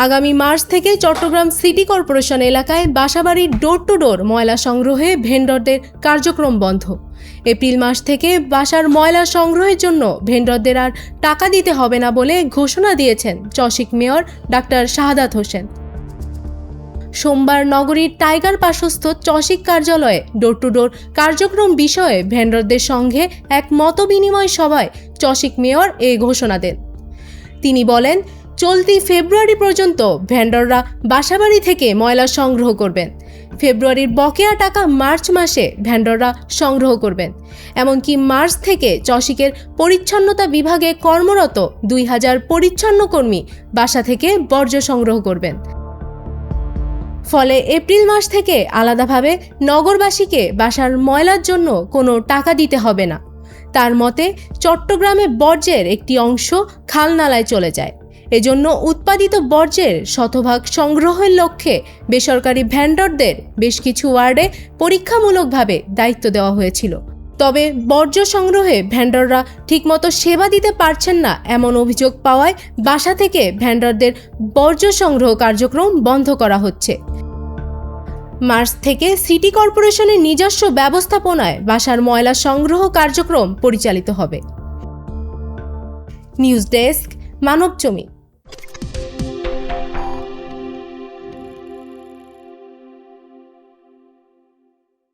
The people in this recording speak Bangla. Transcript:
আগামী মার্চ থেকে চট্টগ্রাম সিটি কর্পোরেশন এলাকায় বাসাবাড়ির ডোর টু ডোর ময়লা সংগ্রহে ভেন্ডরদের কার্যক্রম বন্ধ। এপ্রিল মাস থেকে বাসার ময়লা সংগ্রহের জন্য ভেন্ডরদের আর টাকা দিতে হবে না বলে ঘোষণা দিয়েছেন চসিক মেয়র ডাক্তার শাহাদাত হোসেন। সোমবার নগরীর টাইগার পার্শ্বস্থ চসিক কার্যালয়ে ডোর টু ডোর কার্যক্রম বিষয়ে ভেন্ডরদের সঙ্গে এক মতবিনিময় সভায় চসিক মেয়র এ ঘোষণা দেন। তিনি বলেন, চলতি ফেব্রুয়ারি পর্যন্ত ভেন্ডররা বাসাবাড়ি থেকে ময়লা সংগ্রহ করবেন। ফেব্রুয়ারির বকেয়া টাকা মার্চ মাসে ভেন্ডররা সংগ্রহ করবেন। এমনকি মার্চ থেকে চসিকের পরিচ্ছন্নতা বিভাগে কর্মরত 2000 পরিচ্ছন্ন কর্মী বাসা থেকে বর্জ্য সংগ্রহ করবেন। ফলে এপ্রিল মাস থেকে আলাদাভাবে নগরবাসীকে বাসার ময়লার জন্য কোনো টাকা দিতে হবে না। তার মতে, চট্টগ্রামে বর্জ্যের একটি অংশ খালনালায় চলে যায়। এজন্য উৎপাদিত বর্জ্যের শতভাগ সংগ্রহের লক্ষ্যে বেসরকারি ভেন্ডরদের বেশ কিছু ওয়ার্ডে পরীক্ষামূলকভাবে দায়িত্ব দেওয়া হয়েছিল। তবে বর্জ্য সংগ্রহে ভেন্ডররা ঠিকমতো সেবা দিতে পারছেন না এমন অভিযোগ পাওয়ায় বাসা থেকে ভেন্ডরদের বর্জ্য সংগ্রহ কার্যক্রম বন্ধ করা হচ্ছে। মার্চ থেকে সিটি কর্পোরেশনের নিজস্ব ব্যবস্থাপনায় বাসার ময়লা সংগ্রহ কার্যক্রম পরিচালিত হবে। News desk, Manabzamin.